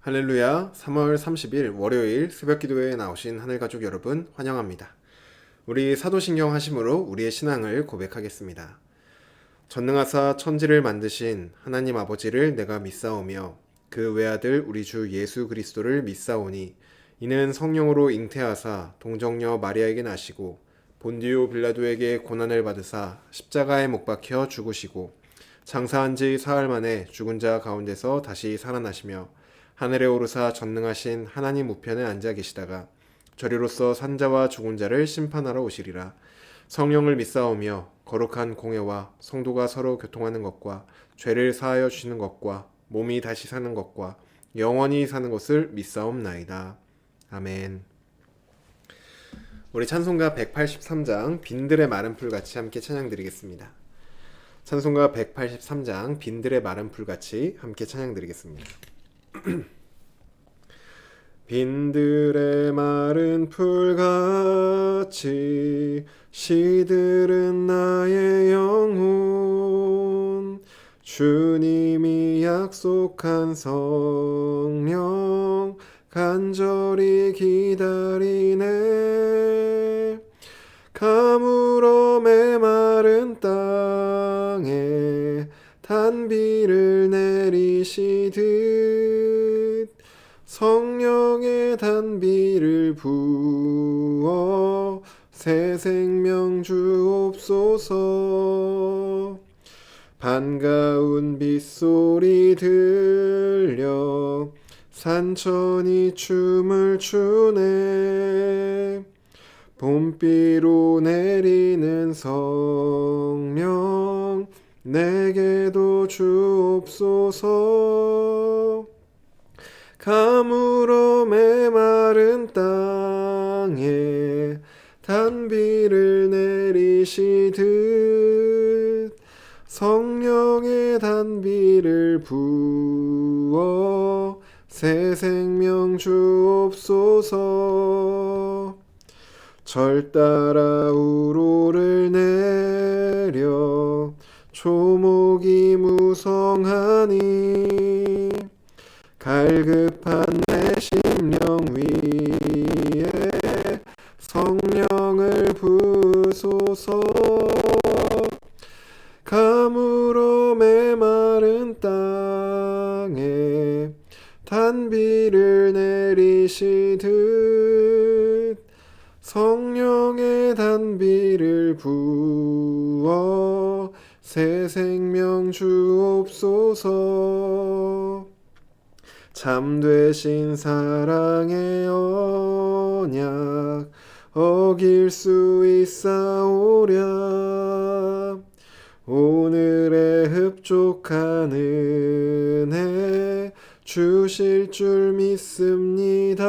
할렐루야, 3월 30일 월요일 새벽 기도회에 나오신 하늘가족 여러분 환영합니다. 우리 사도신경 하심으로 우리의 신앙을 고백하겠습니다. 전능하사 천지를 만드신 하나님 아버지를 내가 믿사오며 그 외아들 우리 주 예수 그리스도를 믿사오니 이는 성령으로 잉태하사 동정녀 마리아에게 나시고 본디오 빌라도에게 고난을 받으사 십자가에 못 박혀 죽으시고 장사한 지 사흘 만에 죽은 자 가운데서 다시 살아나시며 하늘에 오르사 전능하신 하나님 우편에 앉아 계시다가 저리로서 산자와 죽은 자를 심판하러 오시리라. 성령을 믿사오며 거룩한 공예와 성도가 서로 교통하는 것과 죄를 사하여 주시는 것과 몸이 다시 사는 것과 영원히 사는 것을 믿사옵나이다. 아멘. 우리 찬송가 183장 빈들의 마른 풀같이 함께 찬양드리겠습니다. 찬송가 183장 빈들의 마른 풀같이 함께 찬양드리겠습니다. 빈들의 마른 풀같이 시들은 나의 영혼 주님이 약속한 성령 간절히 기다리네. 가물어 메마른 땅에 단비를 내리시듯 성령의 단비를 부어 새 생명 주옵소서. 반가운 빗소리 들려 산천이 춤을 추네. 봄비로 내리는 성령 내게도 주옵소서. 가물어 메마른 땅에 단비를 내리시듯 성령의 단비를 부어 새 생명 주옵소서. 절 따라 우로를 내려 초목이 무성하니 갈급한 내 심령 위에 성령을 부으소서. 가물어 메마른 땅에 단비를 내리시듯 성령의 단비를 부어 새 생명 주옵소서. 참되신 사랑의 언약 어길 수 있사오랴. 오늘의 흡족한 은혜 주실 줄 믿습니다.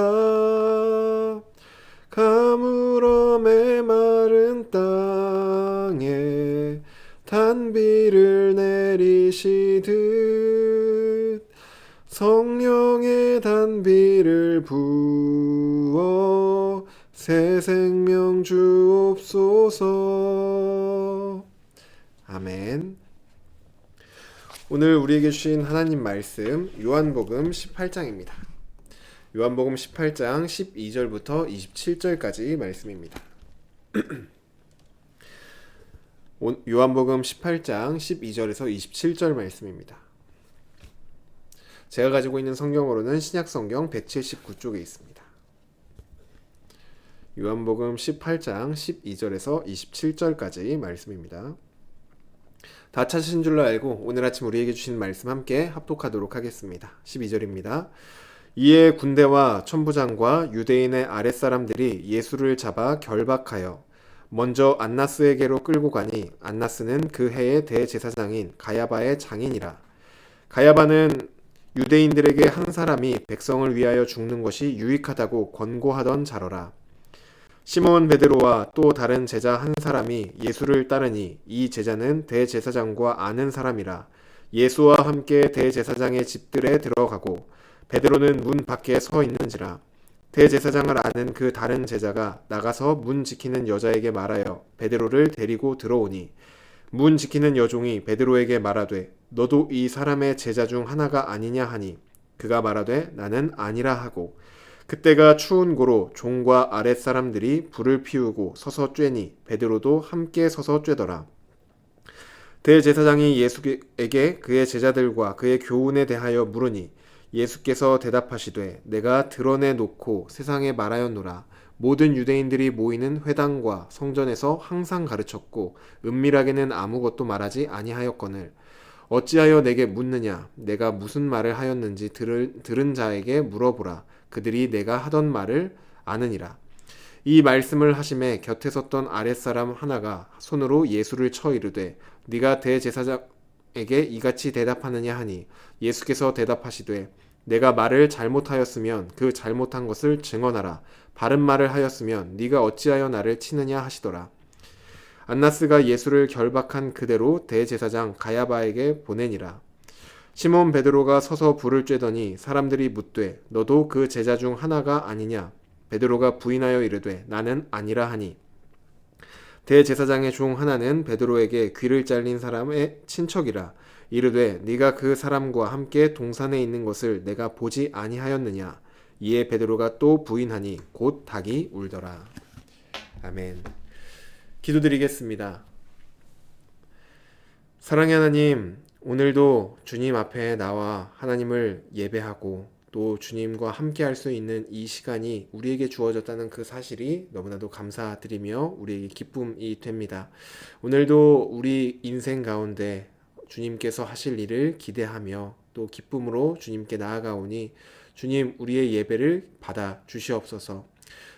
가물어 메마른 땅에 단비를 내리시듯 성령의 단비를 부어 새 생명 주옵소서. 아멘. 오늘 우리에게 주신 하나님 말씀 요한복음 18장입니다. 요한복음 18장 12절부터 27절까지 말씀입니다. 요한복음 18장 12절에서 27절 말씀입니다. 제가 가지고 있는 성경으로는 신약성경 179쪽에 있습니다. 요한복음 18장 12절에서 27절까지 말씀입니다. 다 찾으신 줄로 알고 오늘 아침 우리에게 주신 말씀 함께 합독하도록 하겠습니다. 12절입니다. 이에 군대와 천부장과 유대인의 아랫사람들이 예수를 잡아 결박하여 먼저 안나스에게로 끌고 가니 안나스는 그 해의 대제사장인 가야바의 장인이라. 가야바는 유대인들에게 한 사람이 백성을 위하여 죽는 것이 유익하다고 권고하던 자러라. 시몬 베드로와 또 다른 제자 한 사람이 예수를 따르니 이 제자는 대제사장과 아는 사람이라. 예수와 함께 대제사장의 집들에 들어가고 베드로는 문 밖에 서 있는지라. 대제사장을 아는 그 다른 제자가 나가서 문 지키는 여자에게 말하여 베드로를 데리고 들어오니 문 지키는 여종이 베드로에게 말하되 너도 이 사람의 제자 중 하나가 아니냐 하니 그가 말하되 나는 아니라 하고 그때가 추운 고로 종과 아랫사람들이 불을 피우고 서서 쬐니 베드로도 함께 서서 쬐더라. 대제사장이 예수에게 그의 제자들과 그의 교훈에 대하여 물으니 예수께서 대답하시되 내가 드러내 놓고 세상에 말하였노라. 모든 유대인들이 모이는 회당과 성전에서 항상 가르쳤고 은밀하게는 아무것도 말하지 아니하였거늘 어찌하여 내게 묻느냐. 내가 무슨 말을 하였는지 들은 자에게 물어보라. 그들이 내가 하던 말을 아느니라. 이 말씀을 하심에 곁에 섰던 아랫사람 하나가 손으로 예수를 쳐 이르되 네가 대제사장에게 이같이 대답하느냐 하니 예수께서 대답하시되 내가 말을 잘못하였으면 그 잘못한 것을 증언하라. 바른 말을 하였으면 네가 어찌하여 나를 치느냐 하시더라. 안나스가 예수를 결박한 그대로 대제사장 가야바에게 보내니라. 시몬 베드로가 서서 불을 쬐더니 사람들이 묻되 너도 그 제자 중 하나가 아니냐. 베드로가 부인하여 이르되 나는 아니라 하니 대제사장의 중 하나는 베드로에게 귀를 잘린 사람의 친척이라. 이르되 네가 그 사람과 함께 동산에 있는 것을 내가 보지 아니하였느냐. 이에 베드로가 또 부인하니 곧 닭이 울더라. 아멘. 기도드리겠습니다. 사랑의 하나님, 오늘도 주님 앞에 나와 하나님을 예배하고 또 주님과 함께 할 수 있는 이 시간이 우리에게 주어졌다는 그 사실이 너무나도 감사드리며 우리에게 기쁨이 됩니다. 오늘도 우리 인생 가운데 주님께서 하실 일을 기대하며 또 기쁨으로 주님께 나아가오니 주님 우리의 예배를 받아 주시옵소서.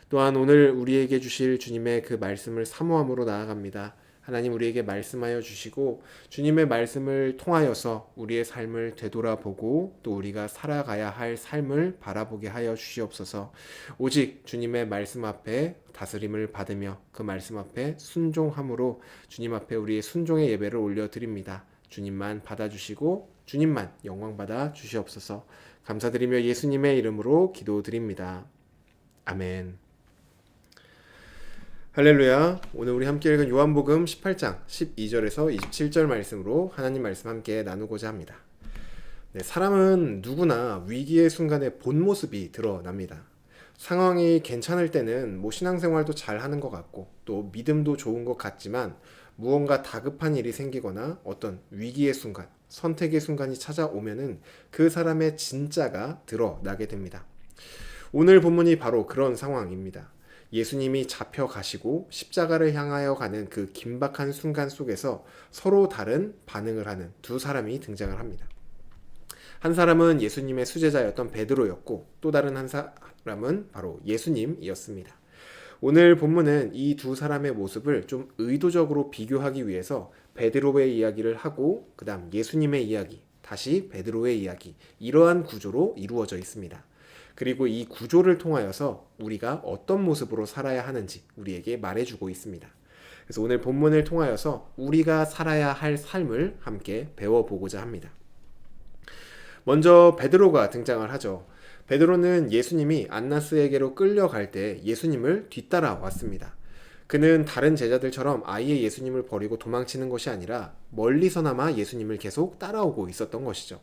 또한 오늘 우리에게 주실 주님의 그 말씀을 사모함으로 나아갑니다. 하나님 우리에게 말씀하여 주시고 주님의 말씀을 통하여서 우리의 삶을 되돌아보고 또 우리가 살아가야 할 삶을 바라보게 하여 주시옵소서. 오직 주님의 말씀 앞에 다스림을 받으며 그 말씀 앞에 순종함으로 주님 앞에 우리의 순종의 예배를 올려드립니다. 주님만 받아주시고 주님만 영광받아 주시옵소서. 감사드리며 예수님의 이름으로 기도드립니다. 아멘. 할렐루야. 오늘 우리 함께 읽은 요한복음 18장 12절에서 27절 말씀으로 하나님 말씀 함께 나누고자 합니다. 네, 사람은 누구나 위기의 순간에 본 모습이 드러납니다. 상황이 괜찮을 때는 신앙생활도 잘 하는 것 같고 또 믿음도 좋은 것 같지만 무언가 다급한 일이 생기거나 어떤 위기의 순간, 선택의 순간이 찾아오면은 그 사람의 진짜가 드러나게 됩니다. 오늘 본문이 바로 그런 상황입니다. 예수님이 잡혀가시고 십자가를 향하여 가는 그 긴박한 순간 속에서 서로 다른 반응을 하는 두 사람이 등장을 합니다. 한 사람은 예수님의 수제자였던 베드로였고 또 다른 한 사람은 바로 예수님이었습니다. 오늘 본문은 이 두 사람의 모습을 좀 의도적으로 비교하기 위해서 베드로의 이야기를 하고 그 다음 예수님의 이야기, 다시 베드로의 이야기, 이러한 구조로 이루어져 있습니다. 그리고 이 구조를 통하여서 우리가 어떤 모습으로 살아야 하는지 우리에게 말해주고 있습니다. 그래서 오늘 본문을 통하여서 우리가 살아야 할 삶을 함께 배워보고자 합니다. 먼저 베드로가 등장을 하죠. 베드로는 예수님이 안나스에게로 끌려갈 때 예수님을 뒤따라 왔습니다. 그는 다른 제자들처럼 아예 예수님을 버리고 도망치는 것이 아니라 멀리서나마 예수님을 계속 따라오고 있었던 것이죠.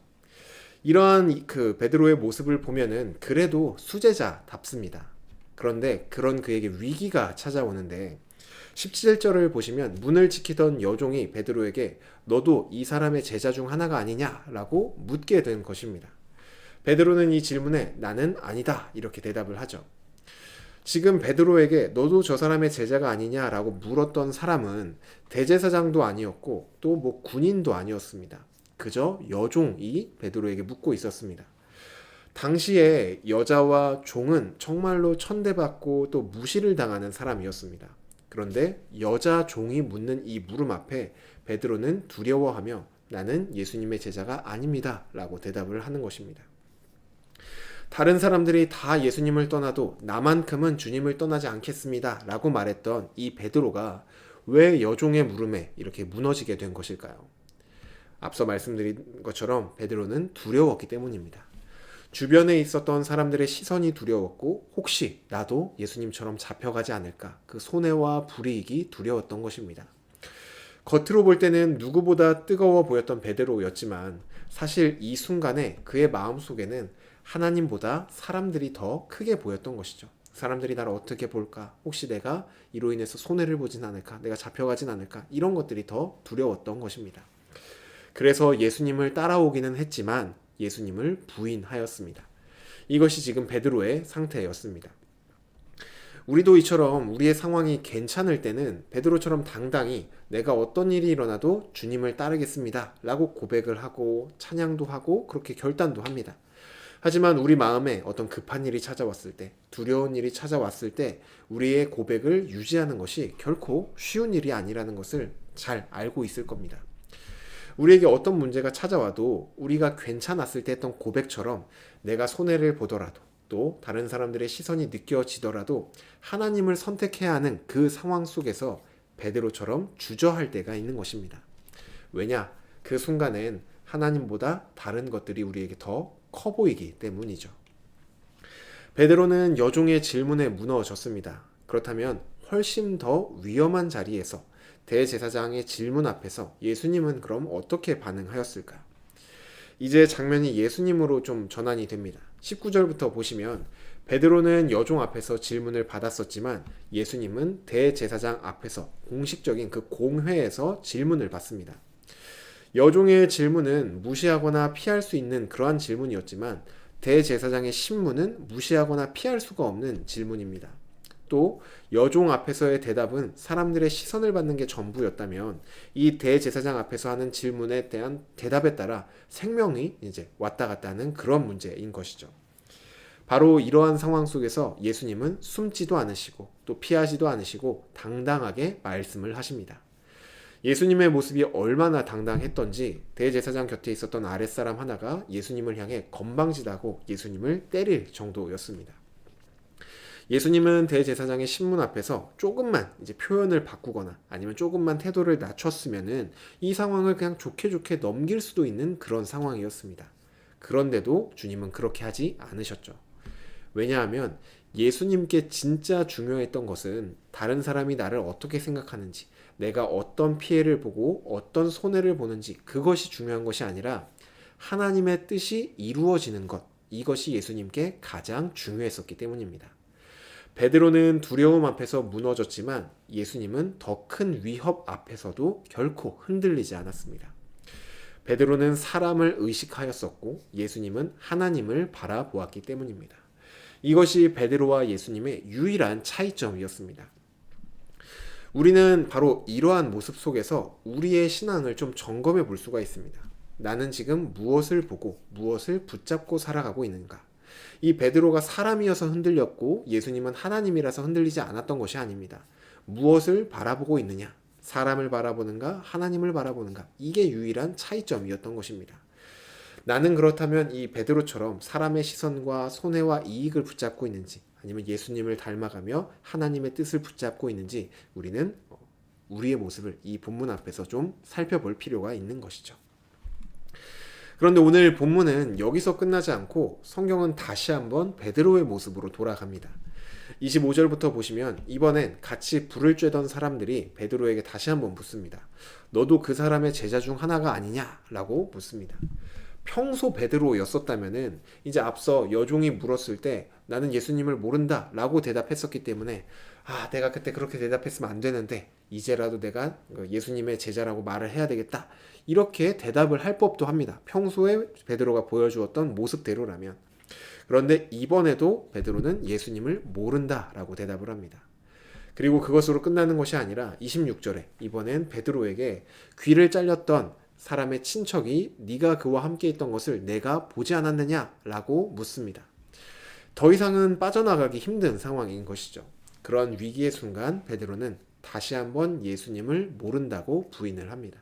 이러한 그 베드로의 모습을 보면은 그래도 수제자답습니다. 그런데 그런 그에게 위기가 찾아오는데 17절을 보시면 문을 지키던 여종이 베드로에게 너도 이 사람의 제자 중 하나가 아니냐라고 묻게 된 것입니다. 베드로는 이 질문에 나는 아니다 이렇게 대답을 하죠. 지금 베드로에게 너도 저 사람의 제자가 아니냐라고 물었던 사람은 대제사장도 아니었고 또 군인도 아니었습니다. 그저 여종이 베드로에게 묻고 있었습니다. 당시에 여자와 종은 정말로 천대받고 또 무시를 당하는 사람이었습니다. 그런데 여자 종이 묻는 이 물음 앞에 베드로는 두려워하며 나는 예수님의 제자가 아닙니다 라고 대답을 하는 것입니다. 다른 사람들이 다 예수님을 떠나도 나만큼은 주님을 떠나지 않겠습니다 라고 말했던 이 베드로가 왜 여종의 물음에 이렇게 무너지게 된 것일까요? 앞서 말씀드린 것처럼 베드로는 두려웠기 때문입니다. 주변에 있었던 사람들의 시선이 두려웠고 혹시 나도 예수님처럼 잡혀가지 않을까 그 손해와 불이익이 두려웠던 것입니다. 겉으로 볼 때는 누구보다 뜨거워 보였던 베드로였지만 사실 이 순간에 그의 마음속에는 하나님보다 사람들이 더 크게 보였던 것이죠. 사람들이 나를 어떻게 볼까? 혹시 내가 이로 인해서 손해를 보진 않을까? 내가 잡혀가진 않을까? 이런 것들이 더 두려웠던 것입니다. 그래서 예수님을 따라오기는 했지만 예수님을 부인하였습니다. 이것이 지금 베드로의 상태였습니다. 우리도 이처럼 우리의 상황이 괜찮을 때는 베드로처럼 당당히 내가 어떤 일이 일어나도 주님을 따르겠습니다 라고 고백을 하고 찬양도 하고 그렇게 결단도 합니다. 하지만 우리 마음에 어떤 급한 일이 찾아왔을 때, 두려운 일이 찾아왔을 때 우리의 고백을 유지하는 것이 결코 쉬운 일이 아니라는 것을 잘 알고 있을 겁니다. 우리에게 어떤 문제가 찾아와도 우리가 괜찮았을 때 했던 고백처럼 내가 손해를 보더라도 또 다른 사람들의 시선이 느껴지더라도 하나님을 선택해야 하는 그 상황 속에서 베드로처럼 주저할 때가 있는 것입니다. 왜냐? 그 순간엔 하나님보다 다른 것들이 우리에게 더 커 보이기 때문이죠. 베드로는 여종의 질문에 무너졌습니다. 그렇다면 훨씬 더 위험한 자리에서 대제사장의 질문 앞에서 예수님은 그럼 어떻게 반응하였을까? 이제 장면이 예수님으로 좀 전환이 됩니다. 19절부터 보시면 베드로는 여종 앞에서 질문을 받았었지만 예수님은 대제사장 앞에서 공식적인 그 공회에서 질문을 받습니다. 여종의 질문은 무시하거나 피할 수 있는 그러한 질문이었지만 대제사장의 신문은 무시하거나 피할 수가 없는 질문입니다. 또 여종 앞에서의 대답은 사람들의 시선을 받는 게 전부였다면 이 대제사장 앞에서 하는 질문에 대한 대답에 따라 생명이 이제 왔다 갔다 하는 그런 문제인 것이죠. 바로 이러한 상황 속에서 예수님은 숨지도 않으시고 또 피하지도 않으시고 당당하게 말씀을 하십니다. 예수님의 모습이 얼마나 당당했던지 대제사장 곁에 있었던 아랫사람 하나가 예수님을 향해 건방지다고 예수님을 때릴 정도였습니다. 예수님은 대제사장의 신문 앞에서 조금만 이제 표현을 바꾸거나 아니면 조금만 태도를 낮췄으면은 이 상황을 그냥 좋게 좋게 넘길 수도 있는 그런 상황이었습니다. 그런데도 주님은 그렇게 하지 않으셨죠. 왜냐하면 예수님께 진짜 중요했던 것은 다른 사람이 나를 어떻게 생각하는지, 내가 어떤 피해를 보고 어떤 손해를 보는지 그것이 중요한 것이 아니라 하나님의 뜻이 이루어지는 것, 이것이 예수님께 가장 중요했었기 때문입니다. 베드로는 두려움 앞에서 무너졌지만 예수님은 더 큰 위협 앞에서도 결코 흔들리지 않았습니다. 베드로는 사람을 의식하였었고 예수님은 하나님을 바라보았기 때문입니다. 이것이 베드로와 예수님의 유일한 차이점이었습니다. 우리는 바로 이러한 모습 속에서 우리의 신앙을 좀 점검해 볼 수가 있습니다. 나는 지금 무엇을 보고 무엇을 붙잡고 살아가고 있는가? 이 베드로가 사람이어서 흔들렸고 예수님은 하나님이라서 흔들리지 않았던 것이 아닙니다. 무엇을 바라보고 있느냐? 사람을 바라보는가? 하나님을 바라보는가? 이게 유일한 차이점이었던 것입니다. 나는 그렇다면 이 베드로처럼 사람의 시선과 손해와 이익을 붙잡고 있는지 아니면 예수님을 닮아가며 하나님의 뜻을 붙잡고 있는지 우리는 우리의 모습을 이 본문 앞에서 좀 살펴볼 필요가 있는 것이죠. 그런데 오늘 본문은 여기서 끝나지 않고 성경은 다시 한번 베드로의 모습으로 돌아갑니다. 25절부터 보시면 이번엔 같이 불을 쬐던 사람들이 베드로에게 다시 한번 묻습니다. 너도 그 사람의 제자 중 하나가 아니냐라고 묻습니다. 평소 베드로였었다면은 이제 앞서 여종이 물었을 때 나는 예수님을 모른다 라고 대답했었기 때문에 내가 그때 그렇게 대답했으면 안 되는데 이제라도 내가 예수님의 제자라고 말을 해야 되겠다 이렇게 대답을 할 법도 합니다. 평소에 베드로가 보여주었던 모습대로라면. 그런데 이번에도 베드로는 예수님을 모른다 라고 대답을 합니다. 그리고 그것으로 끝나는 것이 아니라 26절에 이번엔 베드로에게 귀를 잘렸던 사람의 친척이 네가 그와 함께 있던 것을 내가 보지 않았느냐라고 묻습니다. 더 이상은 빠져나가기 힘든 상황인 것이죠. 그런 위기의 순간 베드로는 다시 한번 예수님을 모른다고 부인을 합니다.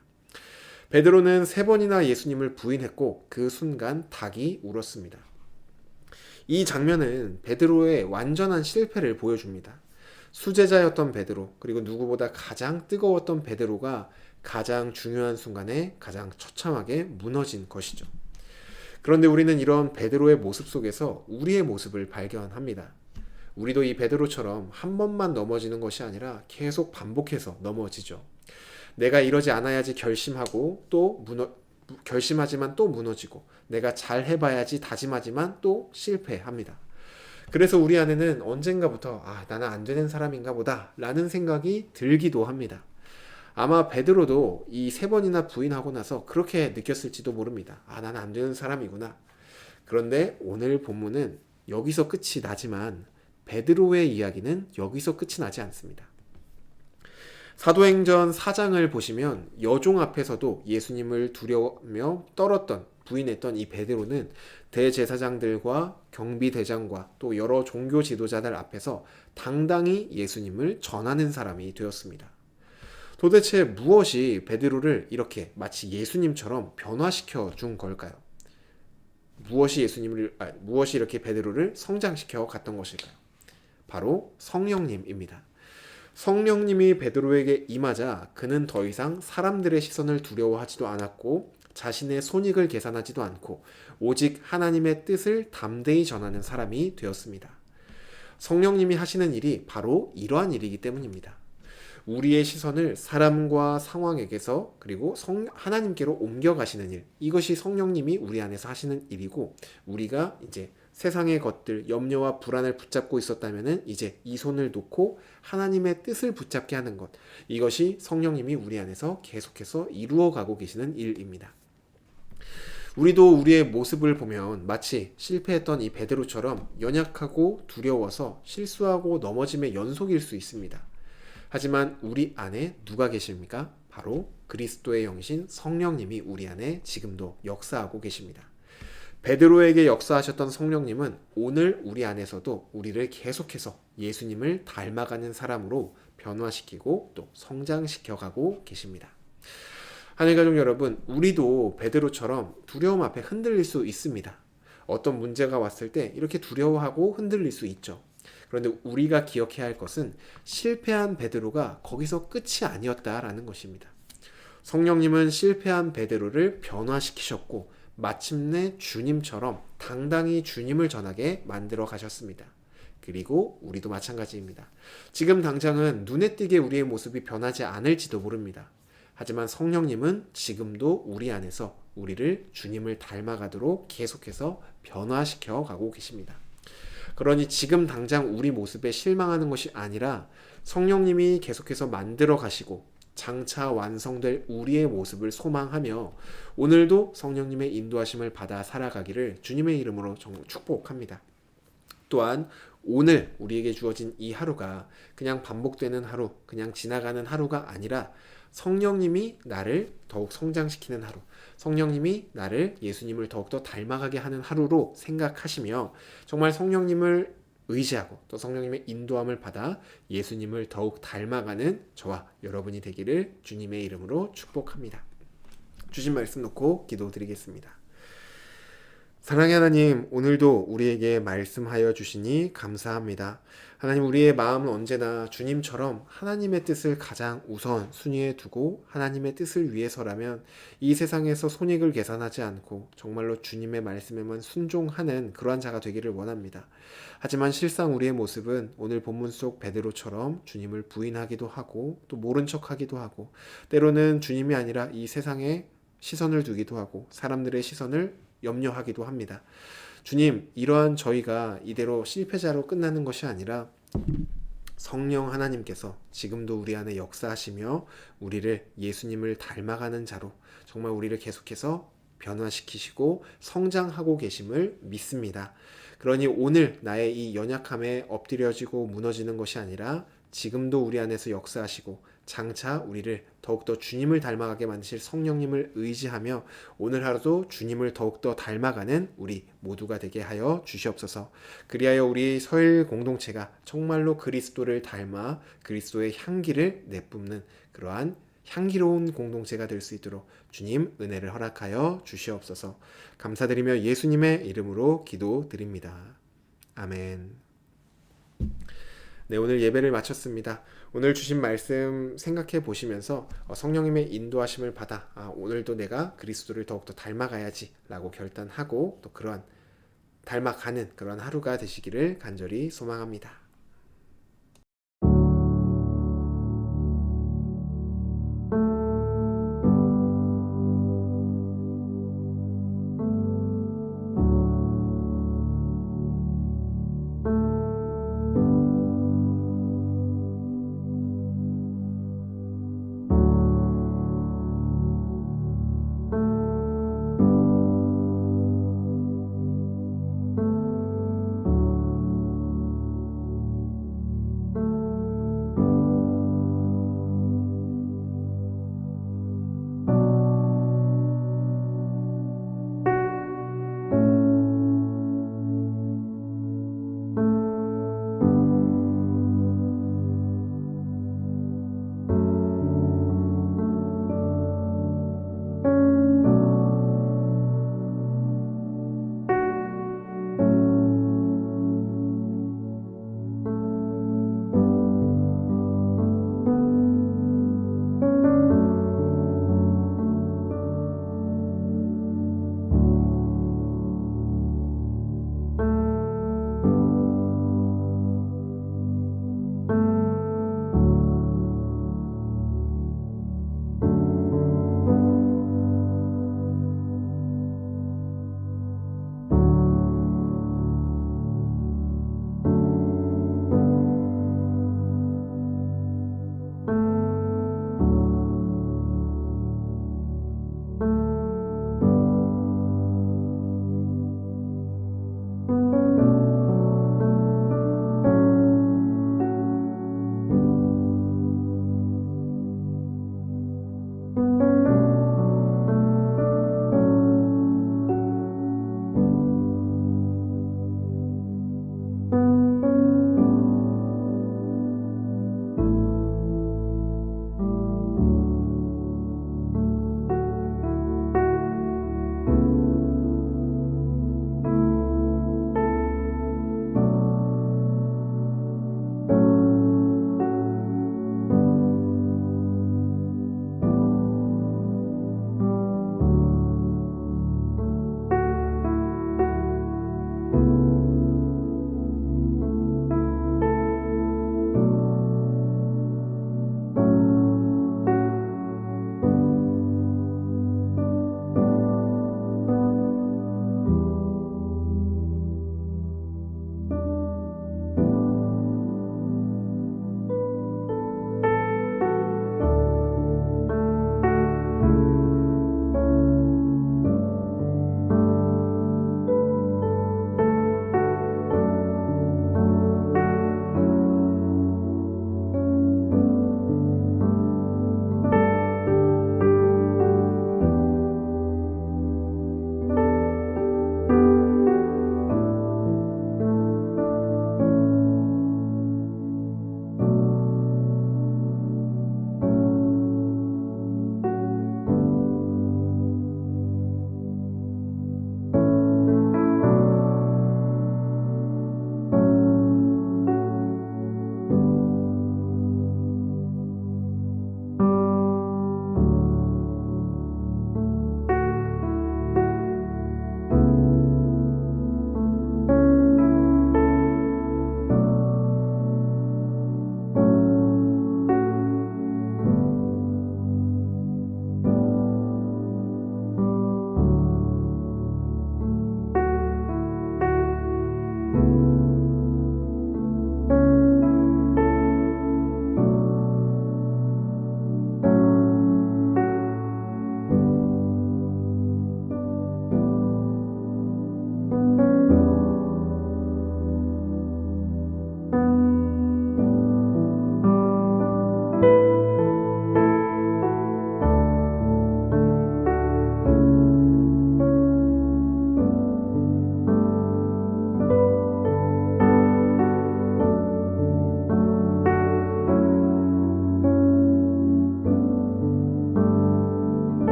베드로는 3번이나 예수님을 부인했고 그 순간 닭이 울었습니다. 이 장면은 베드로의 완전한 실패를 보여줍니다. 수제자였던 베드로 그리고 누구보다 가장 뜨거웠던 베드로가 가장 중요한 순간에 가장 처참하게 무너진 것이죠. 그런데 우리는 이런 베드로의 모습 속에서 우리의 모습을 발견합니다. 우리도 이 베드로처럼 한 번만 넘어지는 것이 아니라 계속 반복해서 넘어지죠. 내가 이러지 않아야지 결심하고 또 결심하지만 또 무너지고, 내가 잘 해봐야지 다짐하지만 또 실패합니다. 그래서 우리 안에는 언젠가부터 나는 안 되는 사람인가 보다 라는 생각이 들기도 합니다. 아마 베드로도 이 3번이나 부인하고 나서 그렇게 느꼈을지도 모릅니다. 나는 안 되는 사람이구나. 그런데 오늘 본문은 여기서 끝이 나지만 베드로의 이야기는 여기서 끝이 나지 않습니다. 사도행전 4장을 보시면 여종 앞에서도 예수님을 두려워하며 떨었던, 부인했던 이 베드로는 대제사장들과 경비대장과 또 여러 종교 지도자들 앞에서 당당히 예수님을 전하는 사람이 되었습니다. 도대체 무엇이 베드로를 이렇게 마치 예수님처럼 변화시켜 준 걸까요? 무엇이 이렇게 베드로를 성장시켜 갔던 것일까요? 바로 성령님입니다. 성령님이 베드로에게 임하자 그는 더 이상 사람들의 시선을 두려워하지도 않았고 자신의 손익을 계산하지도 않고 오직 하나님의 뜻을 담대히 전하는 사람이 되었습니다. 성령님이 하시는 일이 바로 이러한 일이기 때문입니다. 우리의 시선을 사람과 상황에게서 그리고 하나님께로 옮겨가시는 일, 이것이 성령님이 우리 안에서 하시는 일이고, 우리가 이제 세상의 것들, 염려와 불안을 붙잡고 있었다면 이제 이 손을 놓고 하나님의 뜻을 붙잡게 하는 것, 이것이 성령님이 우리 안에서 계속해서 이루어가고 계시는 일입니다. 우리도 우리의 모습을 보면 마치 실패했던 이 베드로처럼 연약하고 두려워서 실수하고 넘어짐의 연속일 수 있습니다. 하지만 우리 안에 누가 계십니까? 바로 그리스도의 영이신 성령님이 우리 안에 지금도 역사하고 계십니다. 베드로에게 역사하셨던 성령님은 오늘 우리 안에서도 우리를 계속해서 예수님을 닮아가는 사람으로 변화시키고 또 성장시켜가고 계십니다. 하늘가족 여러분, 우리도 베드로처럼 두려움 앞에 흔들릴 수 있습니다. 어떤 문제가 왔을 때 이렇게 두려워하고 흔들릴 수 있죠. 그런데 우리가 기억해야 할 것은 실패한 베드로가 거기서 끝이 아니었다라는 것입니다. 성령님은 실패한 베드로를 변화시키셨고 마침내 주님처럼 당당히 주님을 전하게 만들어 가셨습니다. 그리고 우리도 마찬가지입니다. 지금 당장은 눈에 띄게 우리의 모습이 변하지 않을지도 모릅니다. 하지만 성령님은 지금도 우리 안에서 우리를 주님을 닮아가도록 계속해서 변화시켜 가고 계십니다. 그러니 지금 당장 우리 모습에 실망하는 것이 아니라 성령님이 계속해서 만들어 가시고 장차 완성될 우리의 모습을 소망하며 오늘도 성령님의 인도하심을 받아 살아가기를 주님의 이름으로 축복합니다. 또한 오늘 우리에게 주어진 이 하루가 그냥 반복되는 하루, 그냥 지나가는 하루가 아니라 성령님이 나를 더욱 성장시키는 하루, 성령님이 나를 예수님을 더욱더 닮아가게 하는 하루로 생각하시며 정말 성령님을 의지하고 또 성령님의 인도함을 받아 예수님을 더욱 닮아가는 저와 여러분이 되기를 주님의 이름으로 축복합니다. 주신 말씀 놓고 기도드리겠습니다. 사랑의 하나님, 오늘도 우리에게 말씀하여 주시니 감사합니다. 하나님, 우리의 마음은 언제나 주님처럼 하나님의 뜻을 가장 우선 순위에 두고 하나님의 뜻을 위해서라면 이 세상에서 손익을 계산하지 않고 정말로 주님의 말씀에만 순종하는 그러한 자가 되기를 원합니다. 하지만 실상 우리의 모습은 오늘 본문 속 베드로처럼 주님을 부인하기도 하고 또 모른 척하기도 하고 때로는 주님이 아니라 이 세상에 시선을 두기도 하고 사람들의 시선을 염려하기도 합니다. 주님, 이러한 저희가 이대로 실패자로 끝나는 것이 아니라 성령 하나님께서 지금도 우리 안에 역사하시며 우리를 예수님을 닮아가는 자로 정말 우리를 계속해서 변화시키시고 성장하고 계심을 믿습니다. 그러니 오늘 나의 이 연약함에 엎드려지고 무너지는 것이 아니라 지금도 우리 안에서 역사하시고 장차 우리를 더욱더 주님을 닮아가게 만드실 성령님을 의지하며 오늘 하루도 주님을 더욱더 닮아가는 우리 모두가 되게 하여 주시옵소서. 그리하여 우리 서일 공동체가 정말로 그리스도를 닮아 그리스도의 향기를 내뿜는 그러한 향기로운 공동체가 될 수 있도록 주님 은혜를 허락하여 주시옵소서. 감사드리며 예수님의 이름으로 기도드립니다. 아멘. 네, 오늘 예배를 마쳤습니다. 오늘 주신 말씀 생각해 보시면서 성령님의 인도하심을 받아 오늘도 내가 그리스도를 더욱더 닮아가야지 라고 결단하고 또 그러한 닮아가는 그러한 하루가 되시기를 간절히 소망합니다.